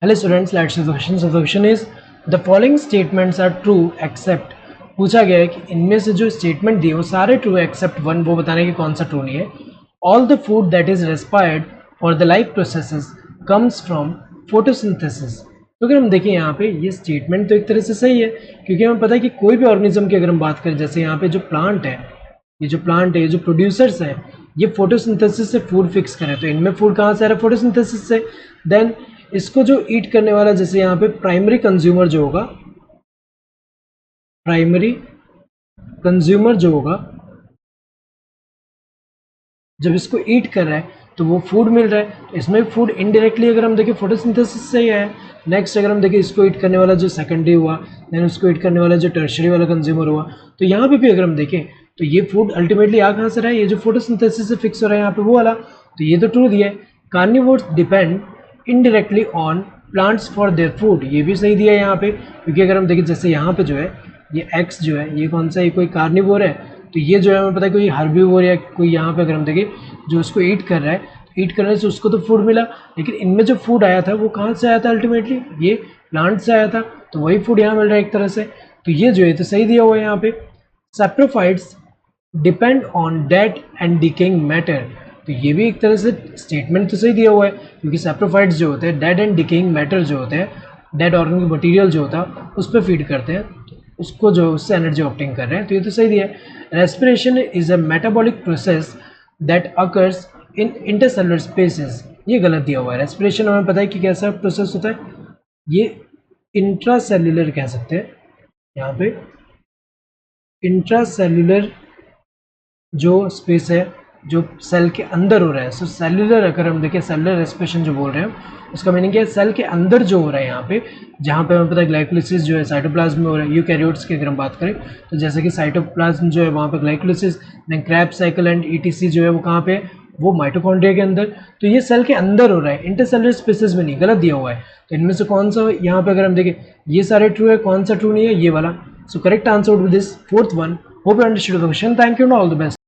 Hello students, let's see the question. So the question is the following statements are true except पूछा गया है कि इनमें से जो स्टेटमेंट दिए वो सारे ट्रू है एक्सेप्ट वन, वो बताने की कौन सा ट्रू नहीं है. All the food that is respired for the life processes comes from photosynthesis. तो अगर हम देखें यहाँ पे ये स्टेटमेंट तो एक तरह से सही है, क्योंकि हमें पता है कि कोई भी ऑर्गेनिज्म की अगर हम बात करें, जैसे यहाँ पे जो प्लांट है, ये जो प्रोड्यूसर्स है, ये फोटोसिंथेसिस से फूड फिक्स करें, तो इनमें फूड कहाँ से आ रहा है? फोटोसिंथेसिस से. देन इसको जो ईट करने वाला, जैसे यहाँ पे प्राइमरी कंज्यूमर जो होगा, प्राइमरी कंज्यूमर जो होगा, जब इसको ईट कर रहा है तो वो फूड मिल रहा है, तो इसमें फूड इनडायरेक्टली अगर हम देखें फोटोसिंथेसिस से ही है. नेक्स्ट अगर हम देखें इसको ईट करने वाला जो सेकेंडरी हुआ, देन उसको ईट करने वाला जो टर्शरी वाला कंज्यूमर हुआ, तो यहाँ पे भी अगर हम देखें तो ये फूड अल्टीमेटली आ कहाँ से रहा है? ये जो फोटोसिंथेसिस से फिक्स हो रहा है यहाँ पे वो वाला, तो ये तो ट्रू दिया है. Carnivores depend indirectly on plants for their food, ये भी सही दिया है यहाँ पे, क्योंकि अगर हम देखें जैसे यहाँ पे जो है ये एक्स जो है, ये कौन सा, ये कोई कार्निवोर है, तो ये जो है हमें पता है कोई हर्बीवोर या कोई, यहाँ पे अगर हम देखें जो उसको ईट कर रहा है, ईट करने से उसको तो फूड मिला, लेकिन इनमें जो फूड आया था वो कहाँ से आया था? अल्टीमेटली ये प्लांट से आया था, तो वही फूड यहाँ मिल रहा है एक तरह से, तो ये जो है तो सही दिया हुआ है यहाँ पे. Saprophytes depend on dead and decaying matter, तो ये भी एक तरह से स्टेटमेंट तो सही दिया हुआ है, क्योंकि सैप्रोफाइट्स जो होते हैं डेड एंड डिकेइंग मैटर जो होते हैं, डेड ऑर्गेनिक मटेरियल जो होता है उस पर फीड करते हैं, उसको जो उससे एनर्जी ऑब्टेन कर रहे हैं, तो ये तो सही दिया है. Respiration is a metabolic process that occurs in intercellular spaces, ये गलत दिया हुआ है. रेस्पिरेशन हमें पता है कि कैसा प्रोसेस होता है, ये इंट्रासेल्युलर कह सकते हैं, यहाँ पे इंट्रासेल्युलर जो स्पेस है जो सेल के अंदर हो रहा है. सो सेल्युलर, अगर हम देखें सेलुलर रेस्पिरेशन जो बोल रहे हैं उसका मीनिंग क्या है? सेल के अंदर जो हो रहा है यहाँ पे, जहाँ पे हमें पता है ग्लाइकोलिसिस जो है साइटोप्लाज्म में हो रहा है. यूकैरियोट्स की अगर हम बात करें तो जैसे कि साइटोप्लाज्म जो है वहाँ पे glycolysis, then Krebs cycle and ETC जो है वो कहाँ पे? वो माइटोकॉन्ड्रिया के अंदर, तो ये सेल के अंदर हो रहा है, इंटरसेलुलर स्पेसेस में नहीं, गलत दिया हुआ है. तो इनमें से कौन सा यहाँ पे अगर हम देखें ये सारे ट्रू है, कौन सा ट्रू नहीं है? ये वाला. So correct answer would be this fourth one. Hope you understood the question. Thank you, all the best.